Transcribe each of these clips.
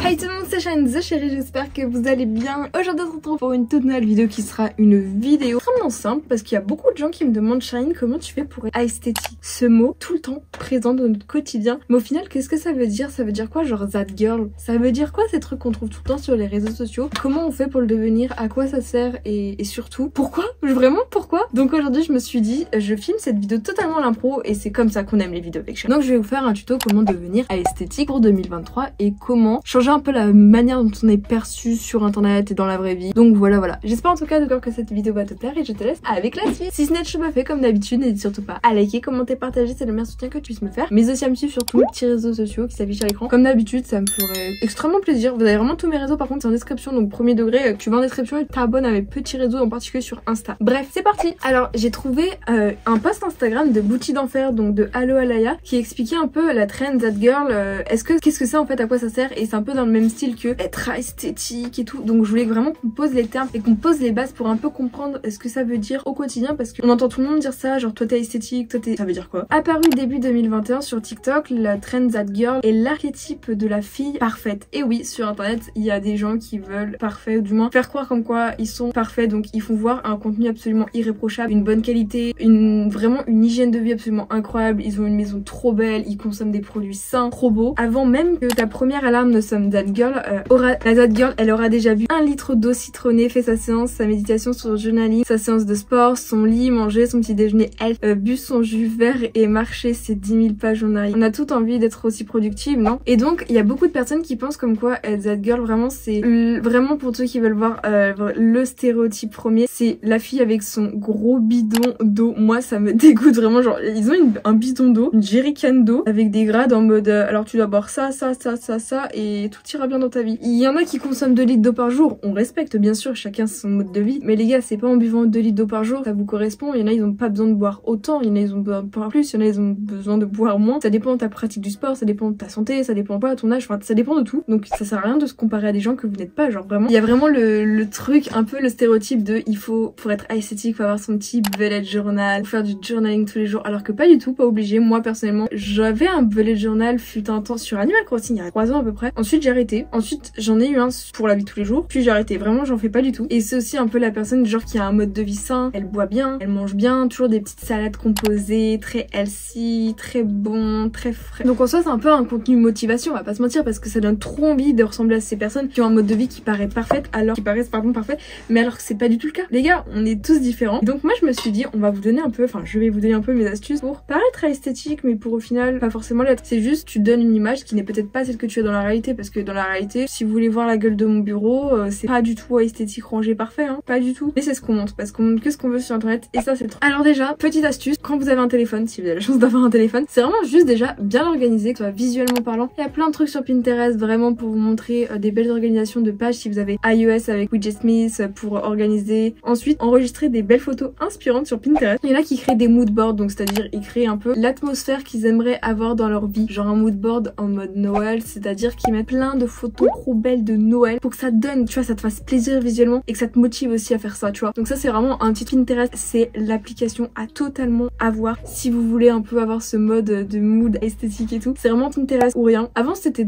Hi tout le monde, c'est Shine the Chérie, j'espère que vous allez bien. Aujourd'hui on se retrouve pour une toute nouvelle vidéo qui sera une vidéo extrêmement simple parce qu'il y a beaucoup de gens qui me demandent Shine, comment tu fais pour être esthétique? Ce mot tout le temps présent dans notre quotidien, mais au final qu'est-ce que ça veut dire? Ça veut dire quoi genre that girl? Ça veut dire quoi ces trucs qu'on trouve tout le temps sur les réseaux sociaux? Comment on fait pour le devenir? À quoi ça sert? Et surtout pourquoi? Vraiment pourquoi? Donc aujourd'hui je me suis dit je filme cette vidéo totalement à l'impro et c'est comme ça qu'on aime les vidéos avec Shine. Donc je vais vous faire un tuto comment devenir esthétique pour 2023 et comment changer un peu la manière dont on est perçu sur internet et dans la vraie vie. Donc voilà. J'espère en tout cas que cette vidéo va te plaire et je te laisse avec la suite. Si ce n'est toujours pas fait comme d'habitude, n'hésite surtout pas à liker, commenter, partager, c'est le meilleur soutien que tu puisses me faire. Mais aussi à me suivre sur tous mes petits réseaux sociaux qui s'affichent à l'écran. Comme d'habitude, ça me ferait extrêmement plaisir. Vous avez vraiment tous mes réseaux par contre c'est en description, donc premier degré, tu vas en description et t'abonnes à mes petits réseaux en particulier sur Insta. Bref, c'est parti. Alors j'ai trouvé un post Instagram de Bouti d'Enfer, donc de Allo Alaya, qui expliquait un peu la trend that girl. Qu'est-ce que c'est en fait, à quoi ça sert, et c'est un peu dans le même style que être esthétique et tout. Donc je voulais vraiment qu'on pose les termes et qu'on pose les bases pour un peu comprendre ce que ça veut dire au quotidien, parce qu'on entend tout le monde dire ça, genre toi t'es esthétique, toi t'es... Ça veut dire quoi? Apparu début 2021 sur TikTok, la trend that girl est l'archétype de la fille parfaite. Et oui, sur internet il y a des gens qui veulent parfait, ou du moins faire croire comme quoi ils sont parfaits, donc ils font voir un contenu absolument irréprochable, une bonne qualité, vraiment une hygiène de vie absolument incroyable, ils ont une maison trop belle, ils consomment des produits sains, trop beaux. Avant même que ta première alarme ne sonne, that girl la that girl, elle aura déjà vu 1 litre d'eau citronnée, fait sa séance, sa méditation, son journaling, sa séance de sport, son lit, mangé son petit déjeuner, bu son jus vert et marché ses 10 000 pages en arrière. On a tout envie d'être aussi productive, non? Et donc il y a beaucoup de personnes qui pensent comme quoi that girl, vraiment c'est vraiment, pour ceux qui veulent voir le stéréotype premier, c'est la fille avec son gros bidon d'eau. Moi ça me dégoûte vraiment, genre ils ont un bidon d'eau, une jerrycan d'eau avec des grades en mode alors tu dois boire ça et tout ira bien dans ta vie. Il y en a qui consomment 2 litres d'eau par jour, on respecte bien sûr, chacun son mode de vie, mais les gars c'est pas en buvant 2 litres d'eau par jour ça vous correspond. Il y en a ils ont pas besoin de boire autant, il y en a ils ont besoin de boire plus, il y en a ils ont besoin de boire moins, ça dépend de ta pratique du sport, ça dépend de ta santé, ça dépend pas de ton âge, enfin ça dépend de tout, donc ça sert à rien de se comparer à des gens que vous n'êtes pas, genre vraiment. Il y a vraiment le truc, un peu le stéréotype de il faut, pour être esthétique, faut avoir son petit bullet journal, faut faire du journaling tous les jours, alors que pas du tout, pas obligé. Moi personnellement j'avais un bullet journal fut un temps sur Animal Crossing il y a 3 ans à peu près, ensuite j'ai arrêté, ensuite j'en ai eu un pour la vie de tous les jours, puis j'ai arrêté, vraiment j'en fais pas du tout. Et c'est aussi un peu la personne genre qui a un mode de vie sain, elle boit bien, elle mange bien, toujours des petites salades composées, très healthy, très bon, très frais. Donc en soi c'est un peu un contenu motivation, on va pas se mentir, parce que ça donne trop envie de ressembler à ces personnes qui ont un mode de vie qui paraît parfait, alors qui paraissent parfait, mais alors que c'est pas du tout le cas. Les gars, on est tous différents. Donc moi je me suis dit on va vous donner un peu, enfin je vais vous donner un peu mes astuces pour paraître esthétique, mais pour au final pas forcément l'être. C'est juste tu donnes une image qui n'est peut-être pas celle que tu as dans la réalité, parce que dans la réalité si vous voulez voir la gueule de mon bureau, c'est pas du tout esthétique rangé parfait, hein, pas du tout. Mais c'est ce qu'on montre, parce qu'on montre que ce qu'on veut sur internet, et ça c'est le truc. Alors déjà, petite astuce, quand vous avez un téléphone, si vous avez la chance d'avoir un téléphone, c'est vraiment juste déjà bien organisé, que ce soit visuellement parlant. Il y a plein de trucs sur Pinterest vraiment pour vous montrer des belles organisations de pages, si vous avez iOS avec Widget Smith pour organiser. Ensuite, enregistrer des belles photos inspirantes sur Pinterest. Il y en a qui créent des mood boards, donc c'est-à-dire ils créent un peu l'atmosphère qu'ils aimeraient avoir dans leur vie, genre un mood board en mode Noël, c'est-à-dire qu'ils mettent plein de photos trop belles de Noël pour que ça donne, tu vois, ça te fasse plaisir visuellement et que ça te motive aussi à faire ça, tu vois. Donc ça c'est vraiment un petit Pinterest, c'est l'application à totalement avoir si vous voulez un peu avoir ce mode de mood esthétique et tout. C'est vraiment Pinterest ou rien. Avant c'était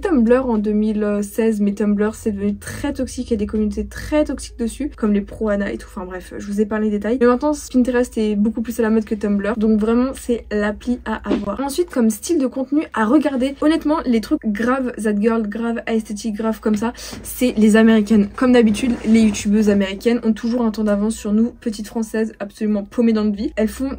Tumblr en 2016, mais Tumblr c'est devenu très toxique, il y a des communautés très toxiques dessus, comme les pro-Ana et tout, enfin bref, je vous ai parlé des détails. Mais maintenant Pinterest est beaucoup plus à la mode que Tumblr, donc vraiment c'est l'appli à avoir. Ensuite, comme style de contenu à regarder, honnêtement les trucs grave that girl, grave esthétique, grave comme ça, c'est les américaines. Comme d'habitude, les youtubeuses américaines ont toujours un temps d'avance sur nous, petites françaises absolument paumées dans notre vie. Elles font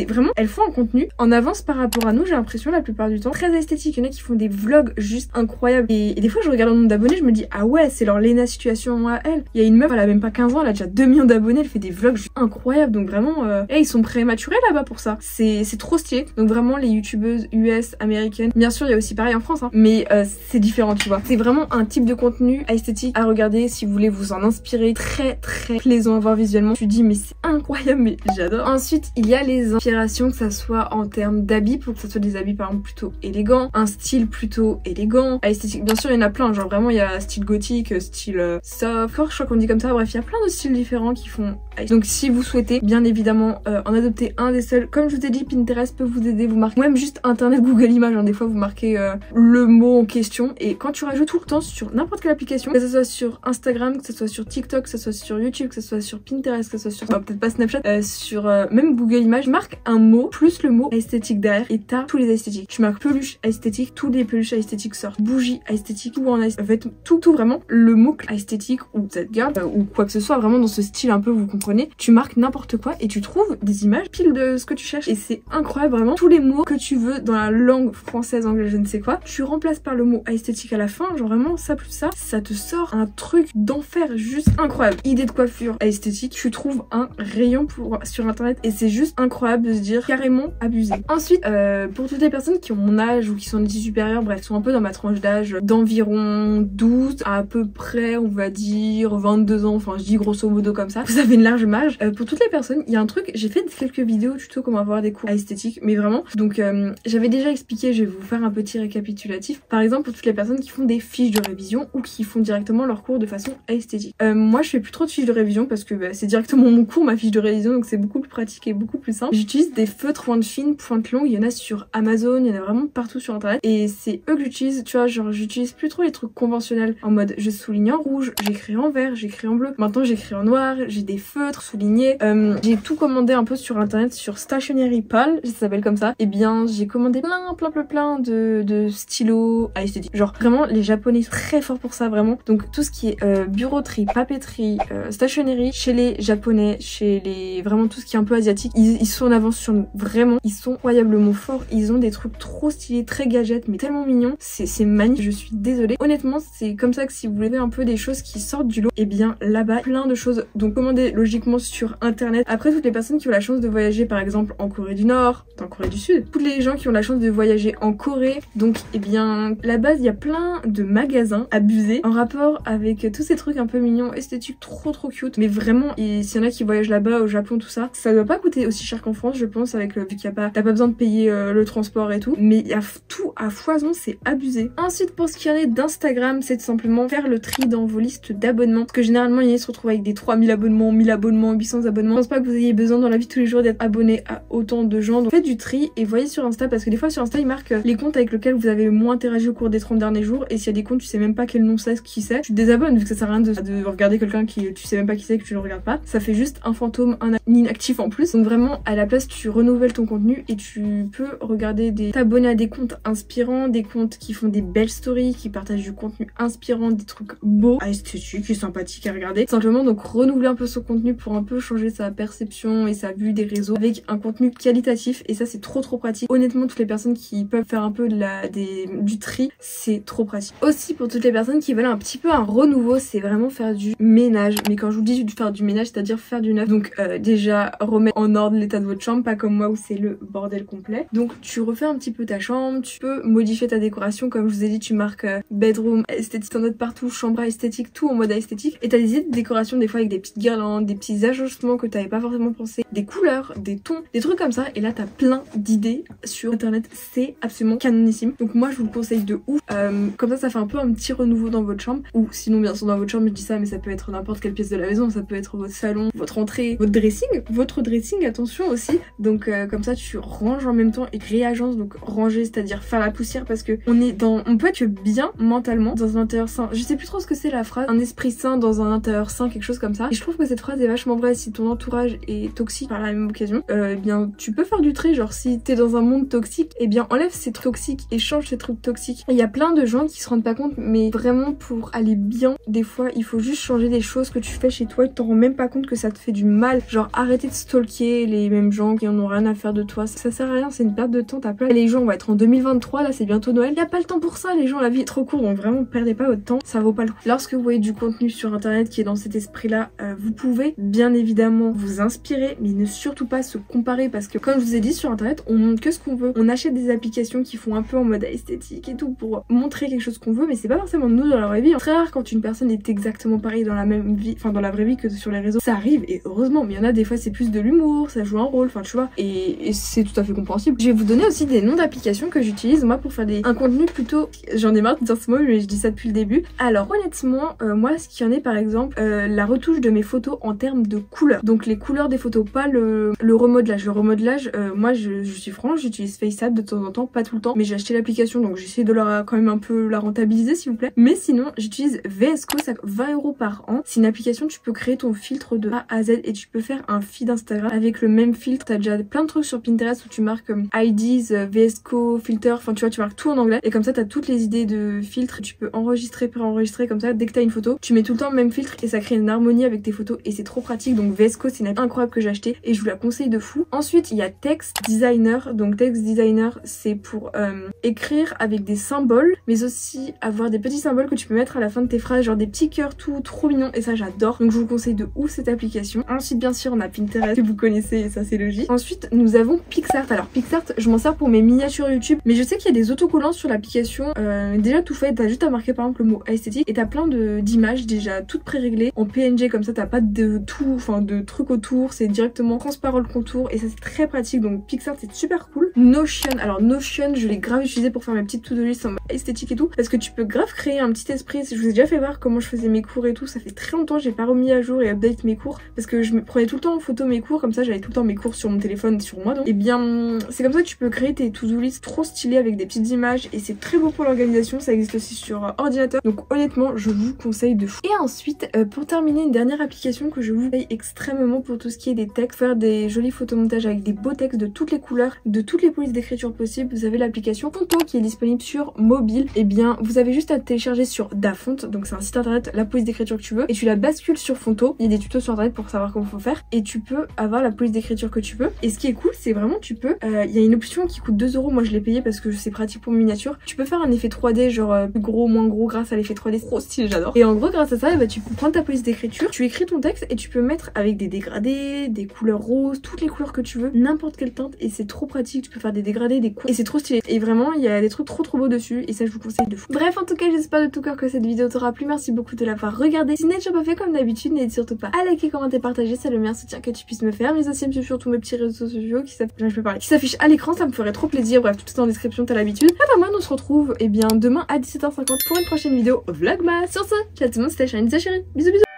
vraiment, elles font un contenu en avance par rapport à nous, j'ai l'impression la plupart du temps, très esthétique. Il y en a qui font des vlogs juste incroyables, et des fois je regarde le nombre d'abonnés, je me dis ah ouais, c'est leur Lena Situation à elle. Il y a une meuf, elle a même pas 15 ans, elle a déjà 2 millions d'abonnés, elle fait des vlogs juste incroyables, donc vraiment ils sont prématurés là-bas pour ça, c'est trop stylé. Donc vraiment les youtubeuses US américaines, bien sûr il y a aussi pareil en France, hein, mais c'est différent, tu vois. C'est vraiment un type de contenu esthétique à regarder si vous voulez vous en inspirer, très plaisant à voir visuellement. Tu dis mais c'est incroyable, mais j'adore. Ensuite il y a les inspirations, que ça soit en termes d'habits, pour que ça soit des habits par exemple plutôt élégants, un style plutôt élégant, esthétique. Bien sûr il y en a plein, genre vraiment il y a style gothique, style soft, je crois qu'on dit comme ça, bref il y a plein de styles différents qui font. Donc si vous souhaitez bien évidemment en adopter un des seuls, comme je vous ai dit Pinterest peut vous aider, vous marquez, ou même juste internet Google Images, hein, des fois vous marquez le mot en question et Et quand tu rajoutes tout le temps sur n'importe quelle application, que ce soit sur Instagram, que ce soit sur TikTok, que ce soit sur YouTube, que ce soit sur Pinterest, que ce soit sur peut-être pas Snapchat, sur même Google Images, marque un mot plus le mot esthétique derrière et t'as tous les esthétiques. Tu marques peluche esthétique, tous les peluches esthétiques sortent, bougie esthétique, tout en esthétique, tout vraiment le mot esthétique ou cette girl ou quoi que ce soit vraiment dans ce style un peu, vous comprenez. Tu marques n'importe quoi et tu trouves des images pile de ce que tu cherches et c'est incroyable vraiment. Tous les mots que tu veux dans la langue française, anglaise, je ne sais quoi, tu remplaces par le mot esthétique à la fin, genre vraiment ça plus ça te sort un truc d'enfer juste incroyable. Idée de coiffure esthétique, tu trouves un rayon sur internet et c'est juste incroyable de se dire carrément abusé. Ensuite, pour toutes les personnes qui ont mon âge ou qui sont des études supérieures, bref, sont un peu dans ma tranche d'âge d'environ 12 à peu près, on va dire 22 ans, enfin je dis grosso modo comme ça, vous avez une large marge. Pour toutes les personnes, il y a un truc, j'ai fait quelques vidéos tuto comment avoir des cours à esthétique, mais vraiment, donc j'avais déjà expliqué, je vais vous faire un petit récapitulatif. Par exemple, pour toutes les personnes qui font des fiches de révision ou qui font directement leur cours de façon esthétique. Moi, je fais plus trop de fiches de révision parce que c'est directement mon cours, ma fiche de révision, donc c'est beaucoup plus pratique et beaucoup plus simple. J'utilise des feutres pointe fine, pointe longue, il y en a sur Amazon, il y en a vraiment partout sur internet et c'est eux que j'utilise, tu vois, genre j'utilise plus trop les trucs conventionnels en mode je souligne en rouge, j'écris en vert, j'écris en bleu. Maintenant j'écris en noir, j'ai des feutres soulignés. J'ai tout commandé un peu sur internet sur Stationery Pal, ça s'appelle comme ça. Et bien j'ai commandé plein de stylos à esthétique. Genre vraiment les japonais sont très forts pour ça vraiment. Donc tout ce qui est bureauterie, papeterie, stationery chez les japonais, chez les vraiment tout ce qui est un peu asiatique, ils sont en avance sur nous. Vraiment, ils sont incroyablement forts. Ils ont des trucs trop stylés, très gadgets, mais tellement mignons. C'est magnifique. Je suis désolée. Honnêtement, c'est comme ça que si vous voulez un peu des choses qui sortent du lot, et bien là-bas, plein de choses. Donc commandez logiquement sur internet. Après, toutes les personnes qui ont la chance de voyager par exemple en Corée du Nord, en Corée du Sud, toutes les gens qui ont la chance de voyager en Corée, donc et bien là-bas, il y a plein de magasins abusés en rapport avec tous ces trucs un peu mignons, esthétiques, trop cute. Mais vraiment, et s'il y en a qui voyagent là-bas au Japon, tout ça, ça doit pas coûter aussi cher qu'en France, je pense, avec vu qu'il y a pas, t'as pas besoin de payer le transport et tout. Mais il y a tout à foison, c'est abusé. Ensuite, pour ce qui en est d'Instagram, c'est tout simplement faire le tri dans vos listes d'abonnements. Parce que généralement, il y en a qui se retrouvent avec des 3000 abonnements, 1000 abonnements, 800 abonnements. Je pense pas que vous ayez besoin dans la vie de tous les jours d'être abonné à autant de gens. Donc faites du tri et voyez sur Insta, parce que des fois sur Insta, ils marquent les comptes avec lesquels vous avez le moins interagi au cours des 30 derniers jours. Et s'il y a des comptes, tu sais même pas quel nom c'est, qui c'est, tu te désabonnes, vu que ça sert à rien de regarder quelqu'un qui tu sais même pas qui c'est, que tu ne regardes pas. Ça fait juste un fantôme, un inactif en plus. Donc vraiment, à la place, tu renouvelles ton contenu et tu peux regarder t'abonner à des comptes inspirants, des comptes qui font des belles stories, qui partagent du contenu inspirant, des trucs beaux, esthétiques et sympathiques à regarder. Simplement donc renouveler un peu son contenu pour un peu changer sa perception et sa vue des réseaux avec un contenu qualitatif, et ça c'est trop pratique. Honnêtement, toutes les personnes qui peuvent faire un peu du tri, c'est trop pratique. Aussi pour toutes les personnes qui veulent un petit peu un renouveau, c'est vraiment faire du ménage. Mais quand je vous dis faire du ménage, c'est-à-dire faire du neuf. Donc déjà remettre en ordre l'état de votre chambre, pas comme moi où c'est le bordel complet. Donc tu refais un petit peu ta chambre, tu peux modifier ta décoration, comme je vous ai dit, tu marques bedroom esthétique en note partout, chambre esthétique, tout en mode esthétique, et t'as des idées de décoration des fois avec des petites guirlandes, des petits ajustements que t'avais pas forcément pensé, des couleurs, des tons, des trucs comme ça, et là t'as plein d'idées sur internet, c'est absolument canonissime. Donc moi je vous le conseille de ouf. Comme ça fait un peu un petit renouveau dans votre chambre, ou sinon bien sûr dans votre chambre, je dis ça mais ça peut être n'importe quelle pièce de la maison, ça peut être votre salon, votre entrée, votre dressing attention aussi. Donc comme ça tu ranges en même temps et réagences. Donc ranger, c'est-à-dire faire la poussière, parce que on peut être bien mentalement dans un intérieur sain. Je sais plus trop ce que c'est la phrase, un esprit sain dans un intérieur sain, quelque chose comme ça. Et je trouve que cette phrase est vachement vraie. Si ton entourage est toxique par la même occasion, eh bien tu peux faire du tri. Genre si t'es dans un monde toxique, eh bien enlève ces trucs toxiques et change ces trucs toxiques. Il y a plein de gens qui se rendent pas compte, mais vraiment pour aller bien, des fois il faut juste changer des choses que tu fais chez toi et tu t'en rends même pas compte que ça te fait du mal. Genre arrêter de stalker les mêmes gens qui en ont rien à faire de toi, ça sert à rien, c'est une perte de temps. T'as plein, les gens, on va être en 2023, là c'est bientôt Noël, y a pas le temps pour ça les gens, la vie est trop courte, donc vraiment perdez pas votre temps, ça vaut pas le coup. Lorsque vous voyez du contenu sur internet qui est dans cet esprit là, vous pouvez bien évidemment vous inspirer, mais ne surtout pas se comparer, parce que comme je vous ai dit, sur internet on montre que ce qu'on veut, on achète des applications qui font un peu en mode esthétique et tout pour montrer quelque chose qu'on veut, mais c'est pas forcément nous dans la vraie vie. Très rare quand une personne est exactement pareille dans la même vie, enfin dans la vraie vie que sur les réseaux, ça arrive et heureusement, mais il y en a des fois c'est plus de l'humour, ça joue un rôle, enfin tu vois, et c'est tout à fait compréhensible. Je vais vous donner aussi des noms d'applications que j'utilise moi pour faire un contenu plutôt, j'en ai marre de dire ce mot mais je dis ça depuis le début. Alors honnêtement, moi ce qu'il y en est par exemple, la retouche de mes photos en termes de couleurs, donc les couleurs des photos, pas pas le remodelage. Le remodelage, moi je suis franche, j'utilise FaceApp de temps en temps, pas tout le temps, mais j'ai acheté l'application donc j'essaie de quand même un peu la rentabiliser s'il vous plaît. Mais sinon j'utilise VSCO, ça coûte 20 € par an. C'est une application, tu peux créer ton filtre de A à Z et tu peux faire un feed Instagram avec le même filtre. T'as déjà plein de trucs sur Pinterest où tu marques IDs, VSCO, filter, enfin tu vois, tu marques tout en anglais et comme ça t'as toutes les idées de filtres. Tu peux enregistrer, préenregistrer comme ça. Dès que t'as une photo, tu mets tout le temps le même filtre et ça crée une harmonie avec tes photos et c'est trop pratique. Donc VSCO c'est une app incroyable que j'ai acheté et je vous la conseille de fou. Ensuite il y a Text Designer. Donc Text Designer c'est pour écrire avec des symboles mais aussi avoir des petits symboles que tu peux mettre à la fin de tes phrases, genre des petits cœurs tout trop mignons et ça j'adore. Donc je vous conseille de ouf cette application. Ensuite bien sûr on a Pinterest que vous connaissez et ça c'est logique. Ensuite nous avons PicsArt. Alors PicsArt je m'en sers pour mes miniatures YouTube mais je sais qu'il y a des autocollants sur l'application déjà tout fait. T'as juste à marquer par exemple le mot esthétique et t'as plein d'images déjà toutes pré-réglées en PNG comme ça t'as pas de tout, enfin de trucs autour, c'est directement transparent le contour et ça c'est très pratique. Donc PicsArt c'est super cool. Notion, alors Notion je l'ai grave utilisé pour faire mes petites to-do list en esthétique et tout parce que tu peux grave créer un petit esprit. Je vous ai déjà fait voir comment je faisais mes cours et tout, ça fait très longtemps j'ai pas remis à jour et update mes cours parce que je me prenais tout le temps en photo mes cours, comme ça j'avais tout le temps mes cours sur mon téléphone sur moi. Donc et bien c'est comme ça que tu peux créer tes to-do list trop stylées avec des petites images et c'est très beau pour l'organisation. Ça existe aussi sur ordinateur donc honnêtement je vous conseille de fou. Et ensuite pour terminer une dernière application que je vous conseille extrêmement pour tout ce qui est des textes, faire des jolis photomontages avec des beaux textes de toutes les couleurs, de toutes les polices d'écriture possibles. Vous avez l'application Fonto qui est disponible sur mobile. Et bien vous avez juste à télécharger sur Dafont, donc c'est un site internet, la police d'écriture que tu veux et tu la bascules sur Fonto. Il y a des tutos sur internet pour savoir comment faut faire et tu peux avoir la police d'écriture que tu veux. Et ce qui est cool c'est vraiment il y a une option qui coûte 2 €, moi je l'ai payé parce que c'est pratique pour mes miniatures. Tu peux faire un effet 3D genre plus gros, moins gros grâce à l'effet 3D, trop stylé, j'adore. Et en gros grâce à ça bah, tu peux prendre ta police d'écriture, tu écris ton texte et tu peux mettre avec des dégradés, des couleurs roses, toutes les couleurs que tu veux, n'importe quelle teinte et c'est trop pratique. Tu peux faire des dégradés, des couleurs et c'est trop stylé. Et vraiment il y a des trucs trop beaux dessus et ça je vous conseille de fou. Bref en tout cas j'espère de tout cœur que cette vidéo t'aura plu. Merci beaucoup de l'avoir regardée. Si ce n'est déjà pas fait comme d'habitude, n'hésite surtout pas à liker, commenter, partager, c'est le meilleur soutien que tu puisses me faire. Mais aussi me suivre sur tous mes petits réseaux sociaux qui s'affichent à l'écran, ça me ferait trop plaisir. Bref tout est en description, t'as l'habitude. Et moi on se retrouve demain à 17h50 pour une prochaine vidéo vlogmas. Sur ce, ciao tout le monde, c'était Shiny, chérie. Bisous bisous.